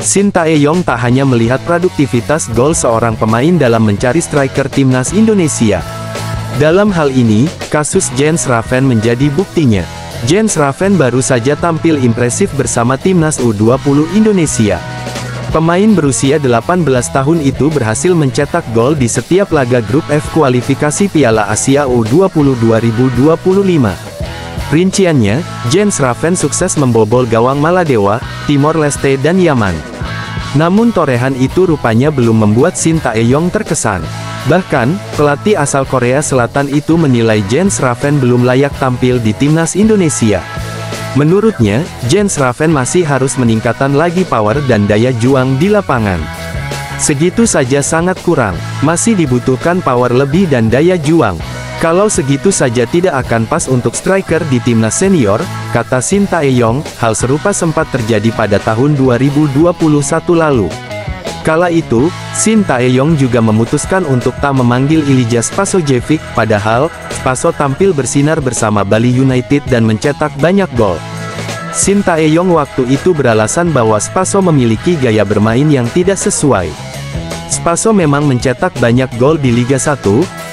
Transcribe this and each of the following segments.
Shin Tae-yong tak hanya melihat produktivitas gol seorang pemain dalam mencari striker timnas Indonesia. Dalam hal ini, kasus Jens Raven menjadi buktinya. Jens Raven baru saja tampil impresif bersama timnas U20 Indonesia. Pemain berusia 18 tahun itu berhasil mencetak gol di setiap laga grup F kualifikasi Piala Asia U20 2025. Rinciannya, Jens Raven sukses membobol gawang Maladewa, Timor Leste dan Yaman. Namun torehan itu rupanya belum membuat Shin Tae-yong terkesan. Bahkan, pelatih asal Korea Selatan itu menilai Jens Raven belum layak tampil di timnas Indonesia. Menurutnya, Jens Raven masih harus meningkatkan lagi power dan daya juang di lapangan. Segitu saja sangat kurang, masih dibutuhkan power lebih dan daya juang. Kalau segitu saja tidak akan pas untuk striker di timnas senior, kata Shin Tae-yong. Hal serupa sempat terjadi pada tahun 2021 lalu. Kala itu, Shin Tae-yong juga memutuskan untuk tak memanggil Ilija Spasojevic, padahal Spaso tampil bersinar bersama Bali United dan mencetak banyak gol. Shin Tae-yong waktu itu beralasan bahwa Spaso memiliki gaya bermain yang tidak sesuai. Spaso memang mencetak banyak gol di Liga 1,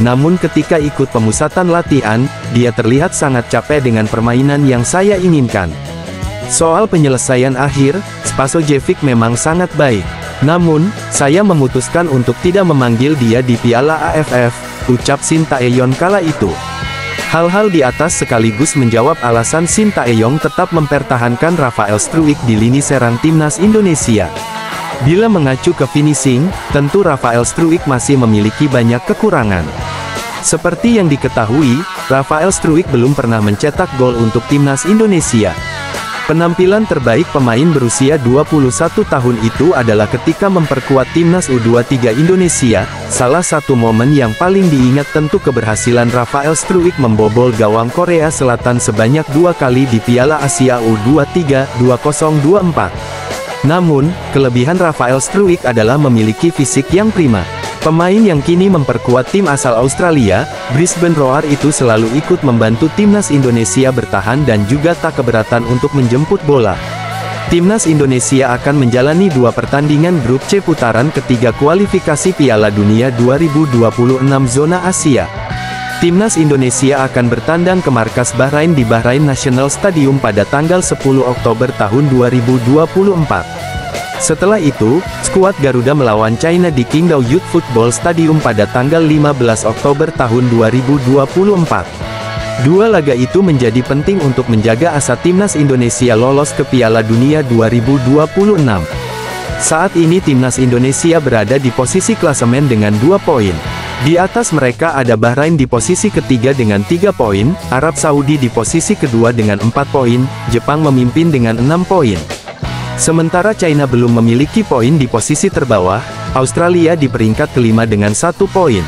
namun ketika ikut pemusatan latihan, dia terlihat sangat capek dengan permainan yang saya inginkan. Soal penyelesaian akhir, Spasojevic memang sangat baik. Namun, saya memutuskan untuk tidak memanggil dia di Piala AFF, ucap Shin Tae-yong kala itu. Hal-hal di atas sekaligus menjawab alasan Shin Tae-yong tetap mempertahankan Rafael Struijk di lini serang timnas Indonesia. Bila mengacu ke finishing, tentu Rafael Struijk masih memiliki banyak kekurangan. Seperti yang diketahui, Rafael Struijk belum pernah mencetak gol untuk timnas Indonesia. Penampilan terbaik pemain berusia 21 tahun itu adalah ketika memperkuat timnas U23 Indonesia. Salah satu momen yang paling diingat tentu keberhasilan Rafael Struijk membobol gawang Korea Selatan sebanyak 2 kali di Piala Asia U23 2024. Namun, kelebihan Rafael Struijk adalah memiliki fisik yang prima. Pemain yang kini memperkuat tim asal Australia, Brisbane Roar itu selalu ikut membantu timnas Indonesia bertahan dan juga tak keberatan untuk menjemput bola. Timnas Indonesia akan menjalani 2 pertandingan grup C putaran ketiga kualifikasi Piala Dunia 2026 zona Asia. Timnas Indonesia akan bertandang ke markas Bahrain di Bahrain National Stadium pada tanggal 10 Oktober tahun 2024. Setelah itu, skuad Garuda melawan China di Qingdao Youth Football Stadium pada tanggal 15 Oktober tahun 2024. Dua laga itu menjadi penting untuk menjaga asa timnas Indonesia lolos ke Piala Dunia 2026. Saat ini timnas Indonesia berada di posisi klasemen dengan 2 poin. Di atas mereka ada Bahrain di posisi ketiga dengan 3 poin, Arab Saudi di posisi kedua dengan 4 poin, Jepang memimpin dengan 6 poin. Sementara China belum memiliki poin di posisi terbawah, Australia di peringkat kelima dengan 1 poin.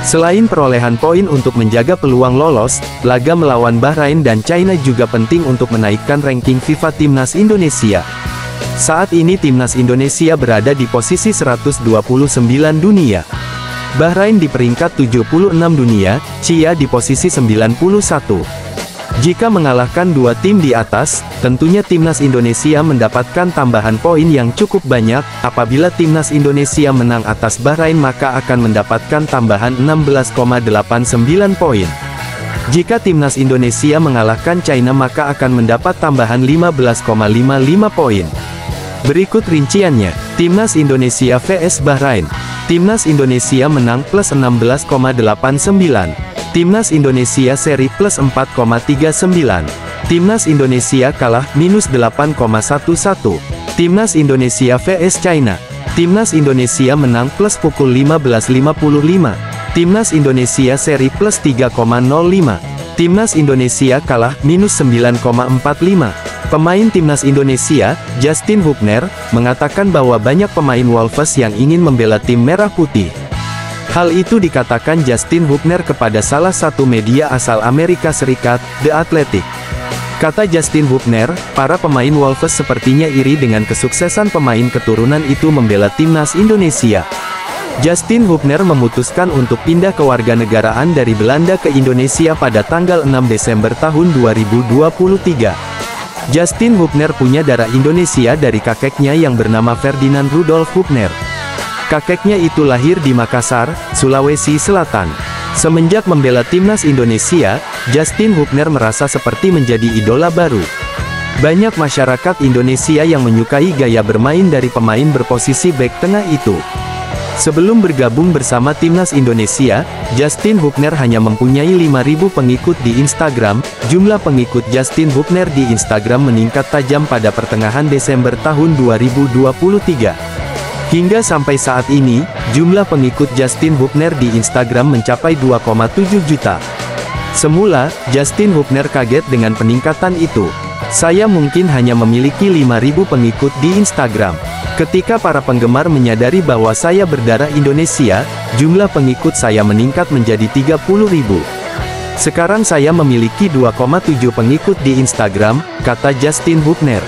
Selain perolehan poin untuk menjaga peluang lolos, laga melawan Bahrain dan China juga penting untuk menaikkan ranking FIFA Timnas Indonesia. Saat ini Timnas Indonesia berada di posisi 129 dunia. Bahrain di peringkat 76 dunia, Chia di posisi 91. Jika mengalahkan 2 tim di atas, tentunya timnas Indonesia mendapatkan tambahan poin yang cukup banyak. Apabila timnas Indonesia menang atas Bahrain maka akan mendapatkan tambahan 16,89 poin. Jika timnas Indonesia mengalahkan China maka akan mendapat tambahan 15,55 poin. Berikut rinciannya, Timnas Indonesia vs Bahrain. Timnas Indonesia menang plus 16,89. Timnas Indonesia seri plus 4,39. Timnas Indonesia kalah minus 8,11. Timnas Indonesia vs China. Timnas Indonesia menang plus pukul 15.55. Timnas Indonesia seri plus 3,05. Timnas Indonesia kalah minus 9,45. Pemain Timnas Indonesia, Justin Hubner, mengatakan bahwa banyak pemain Wolves yang ingin membela tim merah putih. Hal itu dikatakan Justin Hubner kepada salah satu media asal Amerika Serikat, The Athletic. Kata Justin Hubner, para pemain Wolves sepertinya iri dengan kesuksesan pemain keturunan itu membela timnas Indonesia. Justin Hubner memutuskan untuk pindah kewarganegaraan dari Belanda ke Indonesia pada tanggal 6 Desember tahun 2023. Justin Hubner punya darah Indonesia dari kakeknya yang bernama Ferdinand Rudolf Hubner. Kakeknya itu lahir di Makassar, Sulawesi Selatan. Semenjak membela timnas Indonesia, Justin Hubner merasa seperti menjadi idola baru. Banyak masyarakat Indonesia yang menyukai gaya bermain dari pemain berposisi bek tengah itu. Sebelum bergabung bersama timnas Indonesia, Justin Hubner hanya mempunyai 5.000 pengikut di Instagram. Jumlah pengikut Justin Hubner di Instagram meningkat tajam pada pertengahan Desember tahun 2023. Hingga sampai saat ini, jumlah pengikut Justin Hubner di Instagram mencapai 2,7 juta. Semula, Justin Hubner kaget dengan peningkatan itu. Saya mungkin hanya memiliki 5.000 pengikut di Instagram. Ketika para penggemar menyadari bahwa saya berdarah Indonesia, jumlah pengikut saya meningkat menjadi 30.000. Sekarang saya memiliki 2,7 pengikut di Instagram, kata Justin Hubner.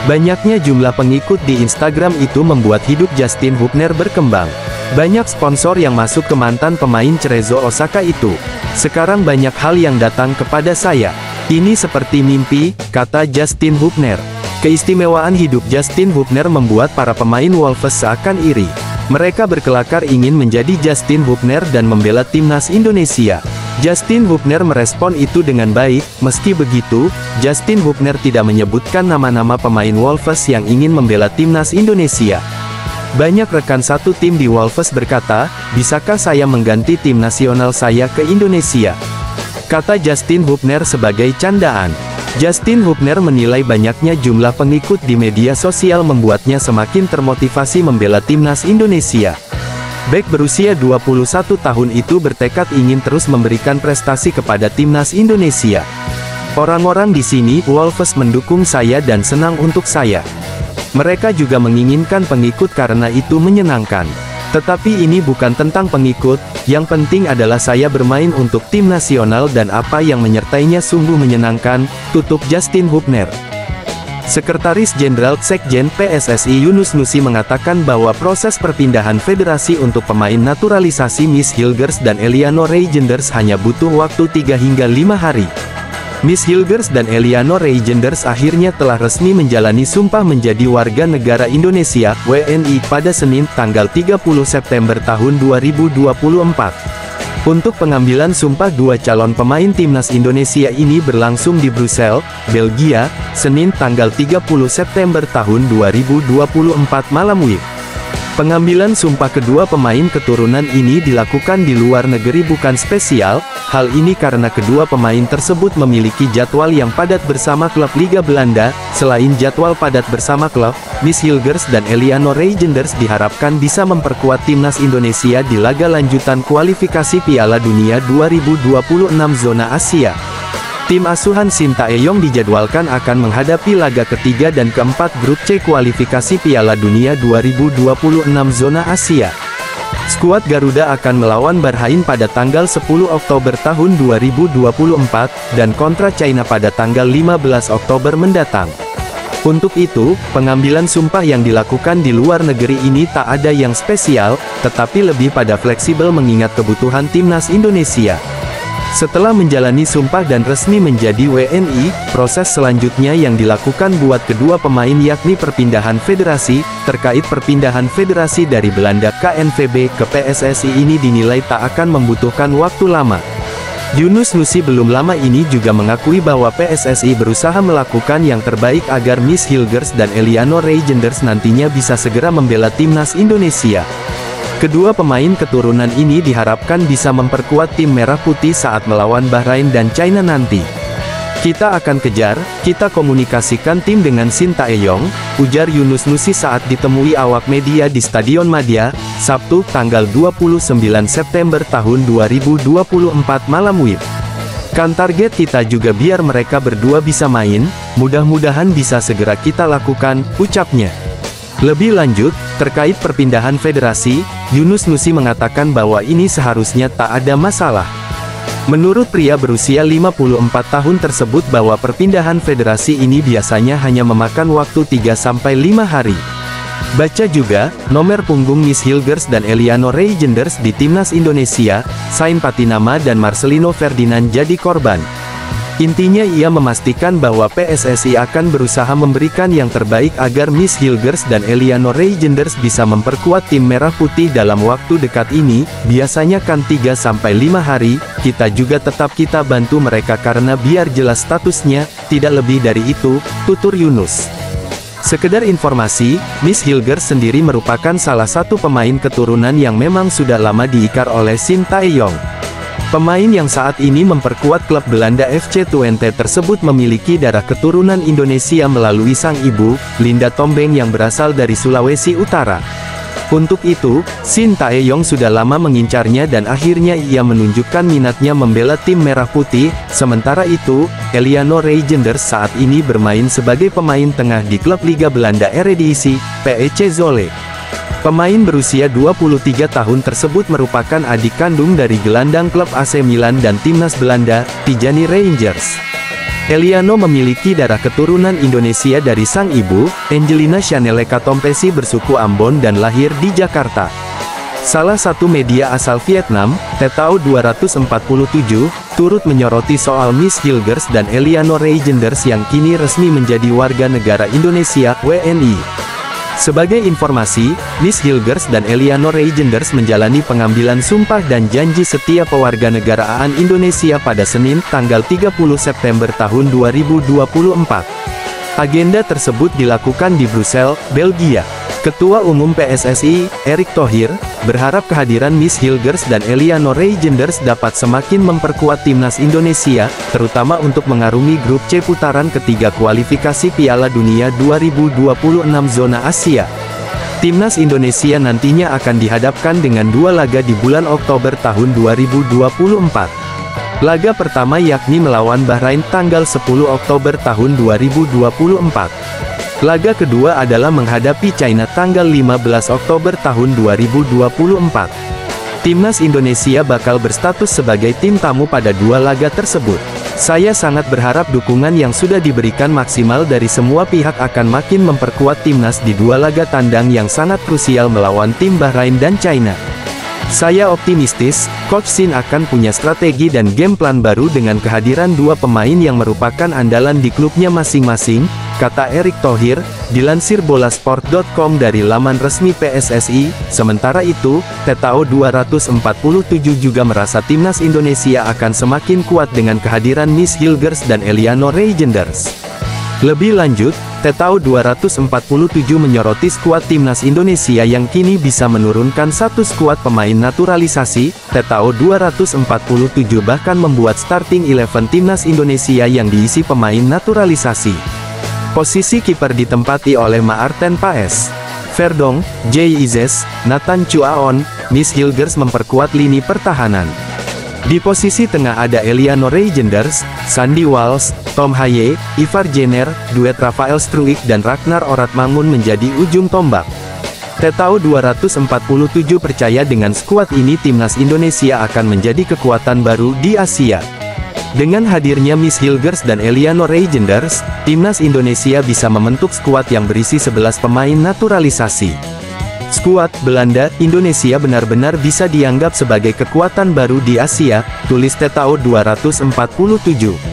Banyaknya jumlah pengikut di Instagram itu membuat hidup Justin Hubner berkembang. Banyak sponsor yang masuk ke mantan pemain Cerezo Osaka itu. Sekarang banyak hal yang datang kepada saya. Ini seperti mimpi, kata Justin Hubner. Keistimewaan hidup Justin Hubner membuat para pemain Wolves seakan iri. Mereka berkelakar ingin menjadi Justin Hubner dan membela timnas Indonesia. Justin Hubner merespon itu dengan baik. Meski begitu, Justin Hubner tidak menyebutkan nama-nama pemain Wolves yang ingin membela timnas Indonesia. Banyak rekan satu tim di Wolves berkata, "Bisakah saya mengganti tim nasional saya ke Indonesia?" kata Justin Hubner sebagai candaan. Justin Hubner menilai banyaknya jumlah pengikut di media sosial membuatnya semakin termotivasi membela timnas Indonesia. Bek berusia 21 tahun itu bertekad ingin terus memberikan prestasi kepada timnas Indonesia. "Orang-orang di sini, Wolves mendukung saya dan senang untuk saya. Mereka juga menginginkan pengikut karena itu menyenangkan. Tetapi ini bukan tentang pengikut, yang penting adalah saya bermain untuk tim nasional dan apa yang menyertainya sungguh menyenangkan," tutup Justin Hubner. Sekretaris Jenderal Sekjen PSSI Yunus Nusi mengatakan bahwa proses perpindahan federasi untuk pemain naturalisasi Miss Hilgers dan Eliano Reijenders hanya butuh waktu 3 hingga 5 hari. Miss Hilgers dan Eliano Reijenders akhirnya telah resmi menjalani sumpah menjadi warga negara Indonesia, WNI, pada Senin, tanggal 30 September tahun 2024. Untuk pengambilan sumpah dua calon pemain timnas Indonesia ini berlangsung di Brussels, Belgia, Senin tanggal 30 September tahun 2024 malam WIB. Pengambilan sumpah kedua pemain keturunan ini dilakukan di luar negeri bukan spesial. Hal ini karena kedua pemain tersebut memiliki jadwal yang padat bersama klub Liga Belanda. Selain jadwal padat bersama klub, Miss Hilgers dan Eliano Reijenders diharapkan bisa memperkuat timnas Indonesia di laga lanjutan kualifikasi Piala Dunia 2026 zona Asia. Tim asuhan Shin Tae-yong dijadwalkan akan menghadapi laga ketiga dan keempat grup C kualifikasi Piala Dunia 2026 zona Asia. Skuad Garuda akan melawan Bahrain pada tanggal 10 Oktober tahun 2024, dan kontra China pada tanggal 15 Oktober mendatang. Untuk itu, pengambilan sumpah yang dilakukan di luar negeri ini tak ada yang spesial, tetapi lebih pada fleksibel mengingat kebutuhan timnas Indonesia. Setelah menjalani sumpah dan resmi menjadi WNI, proses selanjutnya yang dilakukan buat kedua pemain yakni perpindahan federasi. Terkait perpindahan federasi dari Belanda KNVB ke PSSI ini dinilai tak akan membutuhkan waktu lama. Yunus Nusi belum lama ini juga mengakui bahwa PSSI berusaha melakukan yang terbaik agar Miss Hilgers dan Eliano Reijenders nantinya bisa segera membela timnas Indonesia. Kedua pemain keturunan ini diharapkan bisa memperkuat tim Merah Putih saat melawan Bahrain dan China nanti. "Kita akan kejar, kita komunikasikan tim dengan Shin Tae-yong," ujar Yunus Nusi saat ditemui awak media di Stadion Madia, Sabtu, tanggal 29 September tahun 2024 malam WIB. "Kan target kita juga biar mereka berdua bisa main, mudah-mudahan bisa segera kita lakukan," ucapnya. Lebih lanjut, terkait perpindahan federasi, Yunus Nusi mengatakan bahwa ini seharusnya tak ada masalah. Menurut pria berusia 54 tahun tersebut bahwa perpindahan federasi ini biasanya hanya memakan waktu 3-5 hari. Baca juga, nomor punggung Miss Hilgers dan Eliano Reijenders di timnas Indonesia, Sain Patinama dan Marcelino Ferdinand jadi korban. Intinya ia memastikan bahwa PSSI akan berusaha memberikan yang terbaik agar Miss Hilgers dan Eleanor Reygenders bisa memperkuat tim Merah Putih dalam waktu dekat ini, biasanya kan 3-5 hari, kita juga tetap kita bantu mereka karena biar jelas statusnya, tidak lebih dari itu, tutur Yunus. Sekedar informasi, Miss Hilgers sendiri merupakan salah satu pemain keturunan yang memang sudah lama diikar oleh Shin Tae-yong. Pemain yang saat ini memperkuat klub Belanda FC Twente tersebut memiliki darah keturunan Indonesia melalui sang ibu, Linda Tombeng yang berasal dari Sulawesi Utara. Untuk itu, Shin Tae-yong sudah lama mengincarnya dan akhirnya ia menunjukkan minatnya membela tim Merah Putih. Sementara itu, Eleanor Reygenders saat ini bermain sebagai pemain tengah di klub Liga Belanda Eredivisie, PEC Zwolle. Pemain berusia 23 tahun tersebut merupakan adik kandung dari gelandang klub AC Milan dan timnas Belanda, Tijani Reynders. Eleanor memiliki darah keturunan Indonesia dari sang ibu, Angelina Chanelle Katompesi bersuku Ambon dan lahir di Jakarta. Salah satu media asal Vietnam, Tetao 247, turut menyoroti soal Miss Hilgers dan Eleanor Reygenders yang kini resmi menjadi warga negara Indonesia, WNI. Sebagai informasi, Miss Hilgers dan Eleanor Reygenders menjalani pengambilan sumpah dan janji setia pewarganegaraan Indonesia pada Senin, tanggal 30 September tahun 2024. Agenda tersebut dilakukan di Brussels, Belgia. Ketua Umum PSSI, Erick Thohir, berharap kehadiran Miss Hilgers dan Eleanor Reygenders dapat semakin memperkuat timnas Indonesia, terutama untuk mengarungi grup C putaran ketiga kualifikasi Piala Dunia 2026 zona Asia. Timnas Indonesia nantinya akan dihadapkan dengan 2 laga di bulan Oktober tahun 2024. Laga pertama yakni melawan Bahrain tanggal 10 Oktober tahun 2024. Laga kedua adalah menghadapi China tanggal 15 Oktober tahun 2024. Timnas Indonesia bakal berstatus sebagai tim tamu pada 2 laga tersebut. Saya sangat berharap dukungan yang sudah diberikan maksimal dari semua pihak akan makin memperkuat timnas di 2 laga tandang yang sangat krusial melawan tim Bahrain dan China. Saya optimistis, Coach Shin akan punya strategi dan game plan baru dengan kehadiran 2 pemain yang merupakan andalan di klubnya masing-masing, kata Erick Thohir, dilansir bolasport.com dari laman resmi PSSI. Sementara itu, Tetao 247 juga merasa timnas Indonesia akan semakin kuat dengan kehadiran Miss Hilgers dan Eleanor Reygenders. Lebih lanjut, Tetao 247 menyoroti skuad timnas Indonesia yang kini bisa menurunkan 1 skuad pemain naturalisasi. Tetao 247 bahkan membuat starting 11 timnas Indonesia yang diisi pemain naturalisasi. Posisi kiper ditempati oleh Maarten Paes, Verdonk, Jay Izes, Nathan Chuaon. Miss Hilgers memperkuat lini pertahanan. Di posisi tengah ada Eleanor Reygenders, Sandy Walsh, Tom Haye, Ivar Jenner, duet Rafael Struijk dan Ragnar Oratmangun menjadi ujung tombak. Tetao 247 percaya dengan skuad ini timnas Indonesia akan menjadi kekuatan baru di Asia. Dengan hadirnya Miss Hilgers dan Eleanor Reygenders, timnas Indonesia bisa membentuk skuad yang berisi 11 pemain naturalisasi. Skuad Belanda Indonesia benar-benar bisa dianggap sebagai kekuatan baru di Asia, tulis Tetao 247.